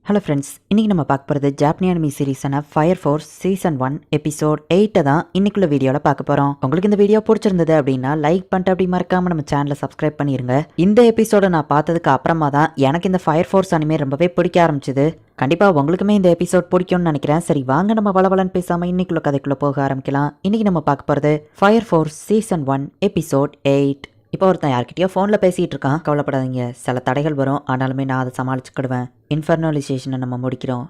Hello friends, இன்றைக்கி நம்ம பார்க்க போகிறது ஜாப்பனி அனிமி சீரீஸான ஃபயர் ஃபோர்ஸ் சீசன் 1 எபிசோட் 8 தான் இன்னைக்குள்ள வீடியோவில் பார்க்க போகிறோம். உங்களுக்கு இந்த வீடியோ பிடிச்சிருந்தது அப்படின்னா லைக் பண்ணிட்டு அப்படி மறக்காமல் நம்ம சேனலை சப்ஸ்கிரைப் பண்ணிடுங்க. இந்த எபிசோடை நான் பார்த்ததுக்கு அப்புறமா தான் எனக்கு இந்த ஃபயர் ஃபோர்ஸ் அனிமே ரொம்பவே பிடிக்க ஆரம்பிச்சுது. கண்டிப்பாக உங்களுக்குமே இந்த எபிசோட் பிடிக்கும்னு நினைக்கிறேன். சரி வாங்க நம்ம வளவலன்னு பேசாமல் இன்னைக்குள்ள கதைக்குள்ளே போக ஆரம்பிக்கலாம். இன்றைக்கி நம்ம பார்க்க போகிறது ஃபயர் ஃபோர்ஸ் சீசன் 1 எபிசோட் 8. இப்போ ஒருத்தன் யார்கிட்டயோ ஃபோனில் பேசிகிட்டு இருக்கான். கவலைப்படாதீங்க, சில தடைகள் வரும், ஆனாலுமே நான் அதை சமாளிச்சுக்கிடுவேன். இன்ஃபர்னலைசேஷனை நம்ம முடிக்கிறோம்.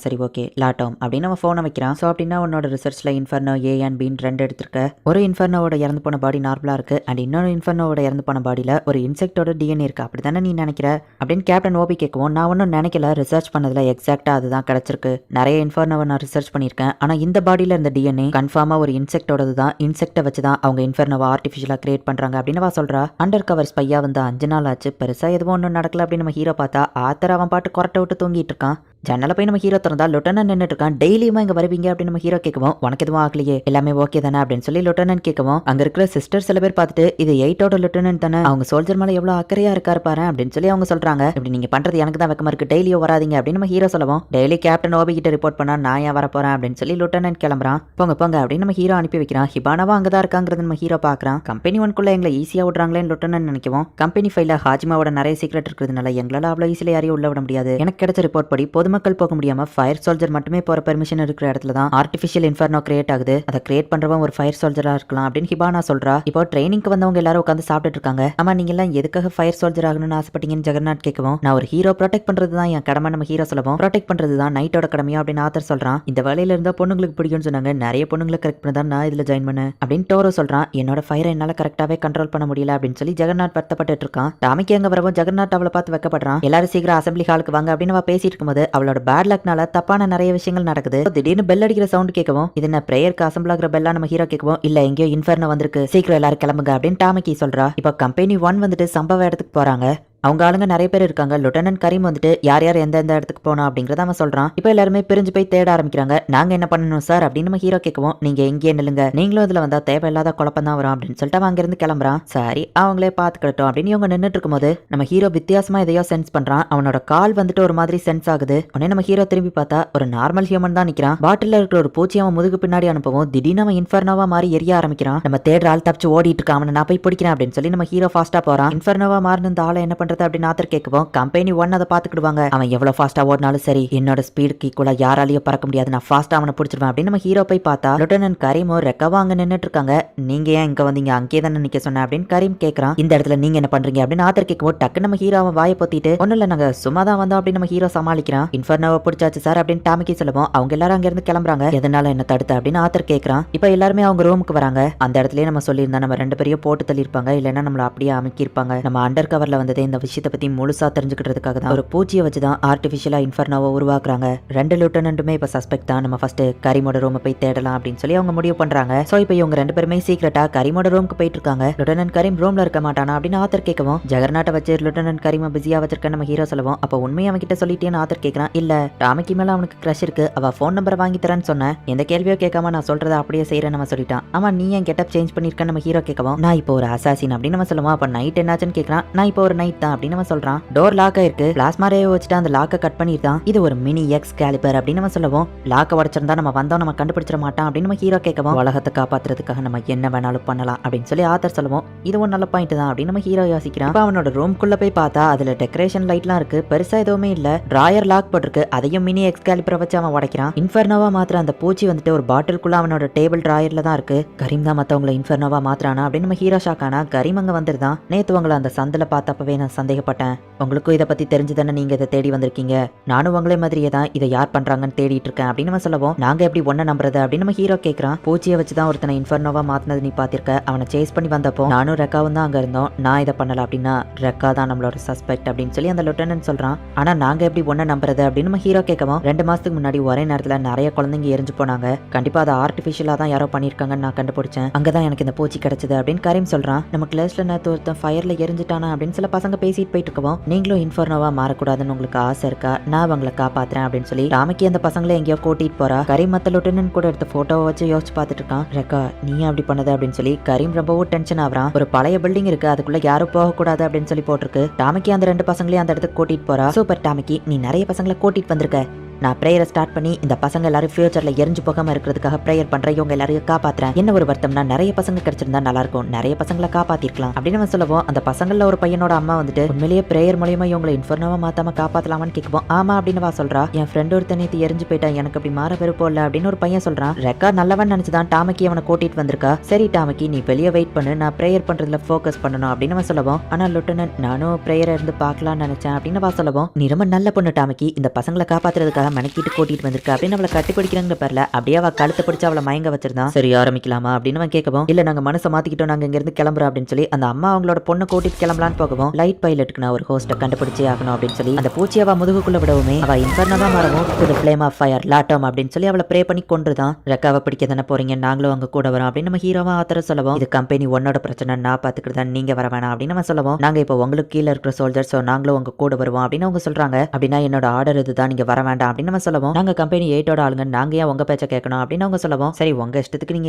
சரி ஓகே லாட்டோம் அப்படின்னு நம்ம ஃபோனை வைக்கிறான். ஸோ அப்படின்னா உன்னோட ரிசர்ச்சில் இன்ஃபர்னோ ஏ அண்ட் பின்னு 2 எடுத்திருக்க. ஒரு இன்ஃபர்னோவோட இறந்து போன பாடி நார்மலாக இருக்குது அண்ட் இன்னொரு இன்ஃபர்னோவோட இறந்து போன பாடியில் ஒரு இன்செக்டோட டிஎன்ஏ இருக்குது. அப்படி தானே நீ நினைக்கிற அப்படின்னு கேப்டன் ஓபி கேட்கவும், நான் ஒன்றும் நினைக்கல, ரிசர்ச் பண்ணதில் எக்ஸாக்டாக அதுதான் கிடச்சிருக்கு. நிறைய இன்ஃபர்னோவை நான் ரிசர்ச் பண்ணியிருக்கேன், ஆனால் இந்த பாடியில் இருந்த டிஎன்ஏ கன்ஃபார்மாக ஒரு இன்செக்டோடது தான். இன்செக்டை வச்சு தான் அவங்க இன்ஃபர்னோவை ஆர்டிஃபிஷியலாக கிரியேட் பண்ணுறாங்க அப்படின்னு சொல்கிறா. அண்டர் கவர் ஸ்பையா வந்து 5 நாள் ஆச்சு, பெருசாக எதுவும் ஒன்றும் நடக்கல அப்படின்னு நம்ம ஹீரோ பார்த்தா ஆத்தர் அவன் பாட்டு கொரட்டை விட்டு தூங்கிட்டு இருக்கான். ஜன்னல போய் நம்ம ஹீரோ திறந்தா லெப்டினன்ட் நின்றுட்டு இருக்கான். டெய்லியுமா இங்க வருவீங்க அப்படின்னு நம்ம ஹீரோ கேட்கவும், உனக்கு எதுவும் ஆகலையே, எல்லாமே ஓகே தானே அப்படின்னு சொல்லி லெப்டினன்ட் கேட்கவும், அங்க இருக்கிற சிஸ்டர் சில பேர் பார்த்துட்டு இது 8ஓட லெப்டினன்ட் தானே, அவங்க சோல்ஜர் மேல எவ்வளவு அக்கறையா இருக்காரு பாரு அப்படின்னு சொல்லி அவங்க சொல்றாங்க. இப்படி நீங்க பண்றது எனக்கு தான் வெக்கமா இருக்கு, டெய்லியோ வராதீங்க அப்படின்னு நம்ம ஹீரோ சொல்லவும், டெய்லி கேப்டன் ஓபி கிட்ட ரிப்போர்ட் பண்ணா நான் ஏன் வர போறேன் அப்படின்னு சொல்லி லெப்டினன்ட் கிளம்புறான். போங்க போங்க அப்படின்னு நம்ம ஹீரோ அனுப்பி வைக்கிறான். ஹிபானாவா அங்கதான் இருக்காங்கிறது நம்ம ஹீரோ பாக்குறான். கம்பெனி 1குள்ள எங்களை ஈஸியா விடுறாங்களேன்னு லெப்டினன்ட் நினைக்கவும், கம்பெனி ஃபைல ஹாஜிமாவோட நிறைய சீக்ரெட் இருக்கிறதுனால எங்களால அவ்வளவு ஈஸியா யாரையும் உள்ள விட முடியாது. எனக்கு கிடைச்ச ரிப்போர்ட் படி பொதுமக்கள் போக முடியாம ஃபயர் சோல்ஜர் மட்டுமே போற பெர்மிஷன் இருக்கிற இடத்துல தான் ஆர்டிஃபிஷியல் இன்ஃபர்னோ கிரியேட் ஆகுது. அதை கிரியேட் பண்றவன் ஒரு ஃபயர் சோல்ஜரா இருக்கலாம் அப்படின்னு ஹிபானா சொல்றா. இப்போ ட்ரைனிங்க்கு வந்தவங்க எல்லாரும் உட்காந்து சாப்பிட்டுட்டு இருக்காங்க. ஆமா நீங்க எல்லாம் எதுக்காக ஃபயர் சோல்ஜர் ஆகணும்னு ஆசைப்பட்டீங்கன்னு ஜெகநாத் கேட்கவும், நான் ஒரு ஹீரோ ப்ரொடெக்ட் பண்றது தான் என் கடமை நம்ம ஹீரோ சொல்லவும், ப்ரொடெக்ட் பண்றது தான் நைட்டோட கடமையா அப்படின்னு ஆத்தர் சொல்றான். இந்த வேலையில இருந்தா பொண்ணுங்களுக்கு பிடிக்கும்னு சொன்னாங்க, நிறைய பொண்ணுங்களை கரெக்ட் பண்ணதான் நான் இதுல ஜாயின் பண்ணேன் அப்படின்னு டோரோ சொல்றான். என்னோட ஃபயரை என்னால கரெக்டாவே கண்ட்ரோல் பண்ண முடியல அப்படின்னு சொல்லி ஜெகநாத் வருத்தப்பட்டு இருக்கான். டாமிக்கு எங்க வரவும் ஜெகநாத் அவளை பார்த்து வைக்கப்படுறான். எல்லாரும் சீக்கிரம் அசம்பிளி ஹாலுக்கு வாங்க அப்படின்னு அவ பேசிட்டு இருக்கும்போது அவளோட பேட் லக்னால தப்பான நிறைய விஷயங்கள் நடக்குது. திடீர்னு பெல் அடிக்கிற சவுண்ட் கேட்கவும், இது என்ன பிரேயருக்கு அசம்பிள் ஆகிற பெல்லா நம்ம ஹீரோ கேட்கவும், இல்ல எங்கேயோ இன்ஃபர்னோ வந்திருக்கு, சீக்கிரம் எல்லாரும் கிளம்புங்க அப்படின்னு டாமிக்கி சொல்றா. இப்போ கம்பெனி 1 வந்துட்டு சம்பவ இடத்துக்கு போறாங்க. அவங்க ஆளுங்க நிறைய பேர் இருக்காங்க. லெப்டினன்ட் கரீம் வந்துட்டு யார் யார் எந்த இடத்துக்கு போனா அப்படிங்கறத அவன் சொல்றான். இப்போ எல்லாருமே பிரிஞ்சு போய் தேட ஆரம்பிக்கிறாங்க. நாங்க என்ன பண்ணணும் சார் அப்படின்னு நம்ம ஹீரோ கேட்கவும், நீங்க எங்கே நில்லுங்க, நீங்களும் இதுல வந்தா தேவையில்லாத குழப்பம் தான் வரும் அப்படின்னு சொல்லிட்டு அவன் அங்கிருந்து கிளம்புறான். சரி அவங்களே பாத்துக்கிட்டோம் அப்படின்னு இவங்க நின்றுட்டு இருக்கும்போது நம்ம ஹீரோ வித்தியாசமா எதையோ சென்ஸ் பண்றான். அவனோட கால் வந்துட்டு ஒரு மாதிரி சென்ஸ் ஆகுது. உடனே நம்ம ஹீரோ திரும்பி பார்த்தா ஒரு நார்மல் ஹியூமன் தான் நிக்கிறான். பாட்டில இருக்கிற ஒரு பூச்சி அவன் முதுகு பின்னாடி அனுப்பவும் திடீர்னு அவன் இன்ஃபர்னோவா மாறி எரிய ஆரம்பிக்கிறான். நம்ம தேடுற ஆள் தப்பிச்சு ஓடிட்டு இருக்கான், அவனை நான் போய் பிடிக்கிறேன் அப்படின்னு சொல்லி நம்ம ஹீரோ ஃபாஸ்டா போறான். இன்ஃபர்னோவா மாறின இந்த ஆளை என்ன பண்றது அப்படின்னு ஆத்தர் கேட்கவும், கம்பெனி 1 அதை பாத்துக்கிடுவாங்க. அவன் எவ்வளவு ஃபாஸ்டா ஓடினாலும் சரி, என்னோட ஸ்பீடுக்கு கூட யாராலையும் பறக்க முடியாது, நான் ஃபாஸ்டா அவனை பிடிச்சிருவேன் அப்படின்னு நம்ம ஹீரோ போய் பார்த்தா லெப்டினன்ட் கரீமோ ரெக்கவா அங்க நின்னுட்டு இருக்காங்க. நீங்க ஏன் இங்க வந்தீங்க, அங்கே தானே நிக்க சொன்ன அப்படின்னு கரீம் கேட்கறான். இந்த இடத்துல நீங்க என்ன பண்றீங்க அப்படின்னு ஆத்தர் கேட்கவும், டக்கு நம்ம ஹீரோ அவன் வாயை பொத்திட்டு, ஒன்னும் இல்ல நாங்க சும்மா தான் வந்தோம் அப்படின்னு நம்ம ஹீரோ சமாளிக்கிறான். இன்ஃபர்னோவை பிடிச்சாச்சு சார் அப்படின்னு டாமிக்கி சொல்லுவோம். அவங்க எல்லாரும் அங்க இருந்து கிளம்புறாங்க. எதனால என்ன தடுத்த அப்படின்னு ஆத்தர் கேட்கறான். இப்போ எல்லாருமே அவங்க ரூமுக்கு வராங்க. அந்த இடத்துலயே நம்ம சொல்லியிருந்தா நம்ம 2 பேரையும் போட்டு தள்ளியிருப்பாங்க, இல்லைன்னா நம்மள அப்படியே அமைக்கிருப்பாங்க. நம்ம அண்டர் கவர்ல வந்ததே இந்த விஷயத்தை பத்தி முழுசா தெரிஞ்சுக்கிட்டதுக்காக ஒரு பூச்சியை வச்சு தான் ஆர்டிஃபிஷியலா இன்ஃபர்னோவை உருவாக்குறாங்க. 2 லெப்டினன்ட்டுமே இப்ப சஸ்பெக்ட் தான். நம்ம ஃபர்ஸ்ட் கரீமோட ரூமை போய் தேடலாம் அப்படின்னு சொல்லி அவங்க முடிவு பண்றாங்க. சோ இப்போ இவங்க 2 பேருமே சீக்கிரட்டா கரீமோட ரூமுக்கு போயிட்டு இருக்காங்க. லெப்டினன்ட் கரீம் ரூம்ல இருக்க மாட்டானா அப்படின்னு ஆத்தர் கேட்கவும், ஜெகர்நாட்டை வச்சு லெப்டினன்ட் கரீமை பிஸியா வச்சிருக்க நம்ம ஹீரோ சொல்லுவோம். அப்ப உண்மையை அவன் கிட்ட சொல்லிட்டேன்னு ஆத்தர் கேட்கறான். இல்ல டாமிக்கு மேல அவனுக்கு கிரஷ் இருக்கு, அவ போன் நம்பரை வாங்கி தரேன்னு சொன்னேன், எந்த கேள்வியோ கேட்காம நான் சொல்றதை அப்படியே செய்யறேன்னு நம்ம சொல்லிட்டான். ஆமா நீ ஏன் கெட்டப் சேஞ்ச் பண்ணிருக்க நம்ம ஹீரோ கேட்கவும், நான் இப்போ ஒரு அசாசின் அப்படின்னு நம்ம சொல்லுவோம். அப்ப நைட் என்னாச்சுன்னு கேட்கறான். நான் இப்போ ஒரு நைட் தான் அப்படின்னு நம்ம சொல்றான். டோர் லாக் ஆயிருக்கு, பிளாஸ்மா ரேவை வச்சுட்டு அந்த லாக்கை கட் பண்ணிருந்தான். இது ஒரு மினி எக்ஸ் கேலிபர் அப்படின்னு நம்ம சொல்லுவோம். லாக்கை உடைச்சிருந்தா நம்ம வந்தோம் நம்ம கண்டுபிடிச்சிட மாட்டான் அப்படின்னு நம்ம ஹீரோ கேட்கவும், உலகத்தை காப்பாத்துறதுக்காக நம்ம என்ன வேணாலும் பண்ணலாம் அப்படின்னு சொல்லி ஆத்தர் சொல்லுவோம். இது ஒரு நல்ல பாயிண்ட் தான் அப்படின்னு நம்ம ஹீரோ யோசிக்கிறான். இப்போ அவனோட ரூம்குள்ள போய் பார்த்தா அதுல டெக்கரேஷன் லைட்லாம் இருக்கு, பெருசா எதுவுமே இல்ல. டிராயர் லாக் போட்டிருக்கு, அதையும் மினி எக்ஸ் கேலிபரை வச்சு அவன் உடைக்கிறான். இன்ஃபர்னோவா மாத்திர அந்த பூச்சி வந்துட்டு ஒரு பாட்டிலுக்குள்ள அவனோட டேபிள் டிராயர்ல தான் இருக்கு. கரீம் தான் மத்தவங்களை இன்ஃபர்னோவா மாத்திரானா அப்படின்னு நம்ம ஹீரோ ஷாக் ஆனா. கரீம் அங்க வந்துருதான். நேத்து உங்களை அந்த சந்தில பார்த்தப்பவே நான் சந்தேகப்பட்டேன். உங்களுக்கும் இதை பத்தி தெரிஞ்சுதானே நீங்க இதை தேடி வந்திருக்கீங்க, நானும் உங்களே மாதிரியே தான் இதை யார் பண்றாங்கன்னு தேடிட்டு இருக்கேன் அப்படின்னு நம்ம சொல்லுவோம். நாங்க எப்படி ஒன்ன நம்புறது அப்படின்னு நம்ம ஹீரோ கேட்கறான். பூச்சியை வச்சுதான் ஒருத்தனை இன்ஃபர்னோவா மாத்தினது நீ பாத்திருக்க, அவனை சேஸ் பண்ணி வந்தப்போ நானும் ரெக்காவும் தான் அங்க இருந்தோம், நான் இதை பண்ணல அப்படின்னா ரெக்கா தான் நம்மளோட சஸ்பெக்ட் அப்படின்னு சொல்லி அந்த லெப்டினன்ட் சொல்றான். ஆனா நாங்க எப்படி ஒன்ன நம்புறது அப்படின்னு நம்ம ஹீரோ கேட்கவும், 2 மாசத்துக்கு முன்னாடி ஒரே நேரத்துல நிறைய குழந்தைங்க எரிஞ்சு போனாங்க, கண்டிப்பா அதை ஆர்டிபிஷியலா தான் யாரோ பண்ணிருக்காங்கன்னு நான் கண்டுபிடிச்சேன், அங்கதான் எனக்கு இந்த பூச்சி கிடைச்சது அப்படின்னு கரீம் சொல்றான். நம்ம கிளாஸ்ல நேத்து ஒருத்தன் ஃபயர்ல எரிஞ்சிட்டானா அப்படின்னு சில பசங்க பேசிட்டு போயிட்டு இருக்கோம். நீங்களும் இன்ஃபர்னோவா மாறக்கூடாதுன்னு உங்களுக்கு ஆசை இருக்கா? நான் உங்களை காப்பாத்துறேன் அப்படின்னு சொல்லி டாமிக்கி அந்த பசங்களை எங்கேயோ கூட்டிட்டு போறா. கரீம் மத்த லெப்டினன்ட் கூட எடுத்த போட்டோவை வச்சு யோசிச்சு பார்த்துட்டு இருக்கான். ரெக்கா நீ அப்படி பண்ணது அப்படின்னு சொல்லி கரீம் ரொம்பவும் டென்ஷன் ஆகுறான். ஒரு பழைய பில்டிங் இருக்கு, அதுக்குள்ள யாரும் போக கூடாது அப்படின்னு சொல்லி போட்டிருக்கு. டாமிக்கி அந்த 2 பசங்களையும் அந்த இடத்துக்கு கூட்டிட்டு போறா. சூப்பர் டாமிக்கி, நீ நிறைய பசங்களை கூட்டிட்டு வந்திருக்க. நான் பிரேயரை ஸ்டார்ட் பண்ணி இந்த பசங்க எல்லாரும் ஃபியூச்சர்ல எரிஞ்சு போகாம இருக்கிறதுக்காக பிரேயர் பண்றேன். இவங்க எல்லாரையும் காப்பாத்துறேன். என்ன ஒரு வருத்தம்னா நிறைய பசங்க கிடைச்சிருந்தா நல்லா இருக்கும், நிறைய பசங்களை காப்பாத்திருக்கலாம் அப்படின்னு நம்ம சொல்லுவோம். அந்த பசங்கள்ல ஒரு பையனோட அம்மா வந்துட்டு உண்மையிலேயே பிரேயர் மூலியமா இவங்களை இன்ஃபர்னோவா மாத்தாம காப்பாத்தலாமான்னு கேட்குவோம். ஆமா அப்படின்னு வா சொல்றா. என் ஃப்ரெண்ட் ஒரு தனித்து எரிஞ்சு போயிட்டான், எனக்கு அப்படி மாற விருப்பம் இல்ல அப்படின்னு ஒரு பையன் சொல்றான். ரெக்கா நல்லவன் நினைச்சுதான் டாமிக்கி அவனை கூட்டிட்டு வந்திருக்கா. சரி டாமிக்கி, நீ வெளியே வெயிட் பண்ணு, நான் பிரேயர் பண்றதுல ஃபோக்கஸ் பண்ணணும் அப்படின்னு நம்ம சொல்லுவோம். ஆனா லெப்டினன்ட், நானும் பிரேயர் இருந்து பார்க்கலாம்னு நினைச்சேன் அப்படின்னு வா சொல்லுவோம். நீ ரொம்ப நல்ல பொண்ணு டாமிக்கி, இந்த பசங்களை காப்பாத்துறதுக்காக மெனக்கிட்டு கூட்டிட்டு வந்திருக்க அப்படின்னு அவளை கட்டி பிடிக்கிறாங்க பேர்ல அப்படியே அவ கழுத்தை பிடிச்சு அவளை மயங்க வச்சிருந்தான். சரி ஆரம்பிக்கலாமா அப்படின்னு அவன் கேட்கவும், இல்ல நாங்க மனசை மாத்திக்கிட்டோம், நாங்க இங்க இருந்து கிளம்புறோம் அப்படின்னு சொல்லி அந்த அம்மா அவங்களோட பொண்ணை கூட்டிட்டு கிளம்பலான்னு போகவும், லைட் பைலட்டுக்கு நான் ஒரு ஹோஸ்ட்டை கண்டுபிடிச்சே ஆகணும் அப்படின்னு சொல்லி அந்த பூச்சி அவ முதுகுக்குள்ள விடவுமே அவ இன்ஃபர்னோவா மாறவும் to the flame of fire லாட்டம் அப்படின்னு சொல்லி அவளை ப்ரே பண்ணி கொன்றுதான். ரெக்காவை பிடிக்க தானே போறீங்க, நாங்களும் அங்க கூட வரோம் அப்படின்னு நம்ம ஹீரோவா ஆத்தர சொல்லவும், இது கம்பெனி ஒன்னோட பிரச்சனை, நான் பாத்துக்கிட்டு நீங்க வர வேணாம் அப்படின்னு நம்ம சொல்லவும், நாங்க இப்போ உங்களுக்கு கீழே இருக்கிற சோல்ஜர், சோ நாங்களும் உங்க கூட வருவோம் அப்படின்னு அவங்க சொல்றாங்க. அப்படின்னா என்னோட ஆர்டர் இதுதான், நீங்க வர வேண்டாம் அப்படின்னு நம்ம சொல்லவும், நாங்க கம்பெனி 8ஓட ஆளுங்க, நாங்க ஏன் உங்க பேச்ச கேட்கணும் அப்படின்னு அவங்க சொல்லவும், சரி உங்க இஷ்டத்துக்கு நீங்க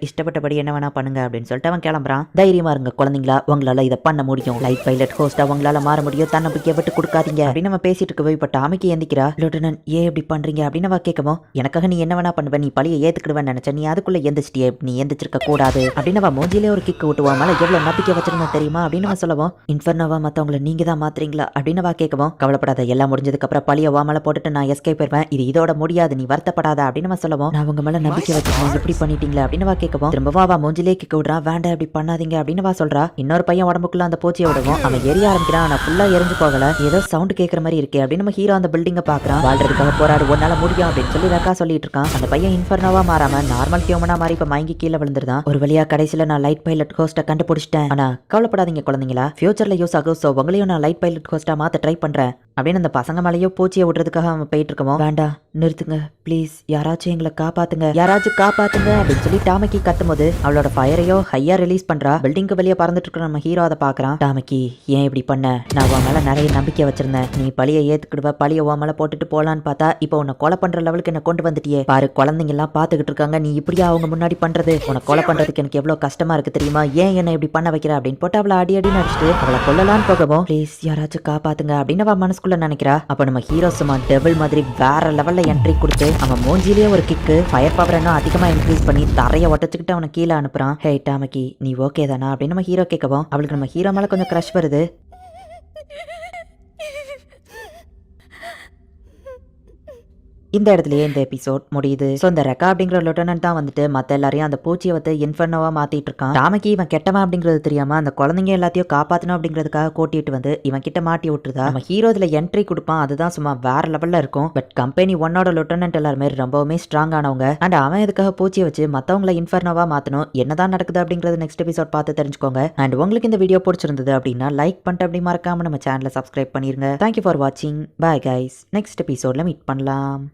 இஷ்டப்பட்டபடி என்ன வேணா பண்ணுங்க அப்படின்னு சொல்லிட்டு அவன் கிளம்புறான். தைரியமா இருங்க குழந்தைங்களா, உங்களால இதை பண்ண முடியும், லைட் பைலட் ஹோஸ்டா உங்களால மாற முடியும், தன்னம்பிக்கையை விட்டு கொடுக்காதீங்க அப்படின்னு நம்ம பேசிட்டு இருக்க போய் டாமிக்கி எந்திக்கிறா. லெப்டினன்ட் ஏன் இப்படி பண்றீங்க அப்படின்னு அவ கேட்கவும், எனக்காக நீ என்ன வேணா பண்ணுவ, நீ பழியை ஏத்துக்கிடுவேன்னு நினைச்ச, நீ அதுக்குள்ள எந்திச்சிட்டியே, நீ எந்திரிச்சிருக்க கூடாது அப்படின்னு அவ மூஞ்சிலே ஒரு கிக்கு விட்டுவா. மேல எவ்வளவு நம்பிக்கை வச்சிருந்தா தெரியுமா அப்படின்னு அவன் சொல்லவும், இன்ஃபர்னோவா மத்தவங்களை நீங்க தான் மாத்துறீங்களா அப்படின்னு அவ கேட்கவும், கவலைப்படாத, எல்லாம் முடிஞ்சதுக்கு அப்புறம் பழிய வாமல போட்டுட்டு நான் எஸ்கேப் போயிருவேன், இது இதோட முடியாது, நீ வருத்தப்படாத அப்படின்னு நம்ம சொல்லவும், நான் உங்க மேல நம்பிக்கை வச்சிருக்கேன், இப்படி பண்ணிட்டீங்களா அப்படின்னு வா கேட்கவும், திரும்பவும் அவ மூஞ்சிலே கிக்க விடுறான். வேண்டாம் இப்படி பண்ணாதீங்க அப்படின்னு வா சொல்றா. இன்னொரு பையன் உடம்புக்குள்ள அந்த பூச்சியை விடவும் அவன் எரிய ஆரம்பிக்கிறான். ஆனா ஃபுல்லா எரிஞ்சு போகல, ஏதோ சவுண்ட் கேட்கற மாதிரி இருக்கே அப்படின்னு நம்ம ஹீரோ அந்த பில்டிங்கை பாக்குறான். வாழ்றதுக்காக போராடு, உன்னால முடியும் அப்படின்னு சொல்லி ரெக்கா சொல்லிட்டு இருக்கான். அந்த பையன் இன்ஃபர்னோவா மாறாம நார்மல் ஹியூமனா மாறி இப்ப மயங்கி கீழே விழுந்துருதான். ஒரு வழியா கடைசியில நான் லைட் பைலட் ஹோஸ்ட்டை கண்டுபிடிச்சிட்டேன். ஆனா கவலைப்படாதீங்க குழந்தைங்களா, ஃபியூச்சர்ல யூஸ் ஆகும், சோ உங்களையும் நான் லைட் பைலட் ஹோஸ்ட்டா மாத்த ட்ரை பண்றேன் அப்படின்னு அந்த பசங்க மேலேயோ பூச்சியை விடுறதுக்காக அவன் போயிட்டு இருக்கோம். வேண்டாம் நிறுத்துங்க ப்ளீஸ், யாராச்சும் எங்களை காப்பாத்துங்க, யாராச்சும் காப்பாத்துங்க அப்படின்னு சொல்லி டாமிக்கி கத்தும்போது அவளோட ஃபயரையோ ஹையா ரிலீஸ் பண்றா. பில்டிங்க்கு வெளியே பறந்துட்டு இருக்கிற நம்ம ஹீரோ அதை பாக்குறான். டாமிக்கி ஏன் இப்படி பண்ண, நான் உன் மேல நிறைய நம்பிக்கை வச்சிருந்தேன், நீ பழியை ஏத்துக்கிடுவ, பழிய உன் மேல போட்டுட்டு போலான்னு பார்த்தா இப்போ உன்னை கொலை பண்ற லெவலுக்கு என்ன கொண்டு வந்துட்டியே பாரு, குழந்தைங்க எல்லாம் பாத்துக்கிட்டு இருக்காங்க, நீ இப்படியா அவங்க முன்னாடி பண்றது, உன்னை கொலை பண்றதுக்கு எனக்கு எவ்வளவு கஷ்டமா இருக்கு தெரியுமா, ஏன் என்ன இப்படி பண்ண வைக்கிற அப்படின்னு போட்டு அவளை அடி நடிச்சுட்டு அவளை கொல்லலான்னு போகவும், ப்ளீஸ் யாராச்சும் காப்பாத்துங்க அப்படின்னு அவ மனசுக்குள்ள நினைக்கிறா. அப்ப நம்ம ஹீரோ சும்மா டெபிள் மாதிரி வேற லெவல்ல என்ட்ரி கொடுத்து அவன் மூஞ்சிலேயே ஒரு கிக்கு, ஃபயர் பவர் இன்னும் அதிகமா இன்க்ரீஸ் பண்ணி தரைய ஒட்டச்சுக்கிட்டு அவனை கீழே அனுப்புறான். ஹே டாமிக்கி நீ ஓகே தானா அப்படின்னு நம்ம ஹீரோ கேட்கவும், அவளுக்கு நம்ம ஹீரோ மேல கொஞ்சம் கிரஷ் வருது. இந்த இடத்துலயே இந்த எபிசோட் முடியுது. சோ இந்த ரெக்கா அப்படிங்கிற லெப்டினன்ட் தான் வந்துட்டு மத்த எல்லாரையும் அந்த பூச்சியை வந்து இன்ஃபர்னோவா மாத்திட்டு இருக்கான். டாமிக்கி இவன் கெட்டவன் அப்படிங்கிறது தெரியாம அந்த குழந்தைங்க எல்லாத்தையும் காப்பாத்தணும் அப்படிங்கிறதுக்காக கூட்டிட்டு வந்து இவன் கிட்ட மாட்டி விட்டுருதா. நம்ம ஹீரோ இதுல என்ட்ரி கொடுப்பான், அதுதான் சும்மா வேற லெவல்ல இருக்கும். பட் கம்பெனி ஒன்னோட லெப்டினன்ட் எல்லாருமே ரொம்பவுமே ஸ்ட்ராங் ஆனவங்க. அண்ட் அவன் இதுக்காக பூச்சியை வச்சு மத்தவங்களை இன்ஃபர்னோவா மாத்தணும். என்னதான் நடக்குது அப்படிங்கிறது நெக்ஸ்ட் எபிசோட் பார்த்து தெரிஞ்சுக்கோங்க. அண்ட் உங்களுக்கு இந்த வீடியோ பிடிச்சிருந்தது அப்படின்னா லைக் பண்ணிட்டு அப்படி மறக்காம நம்ம சேனலை சப்ஸ்கிரைப் பண்ணிருங்க. தேங்க்யூ ஃபார் வாட்சிங். பை கைஸ், நெக்ஸ்ட் எபிசோட்ல மீட் பண்ணலாம்.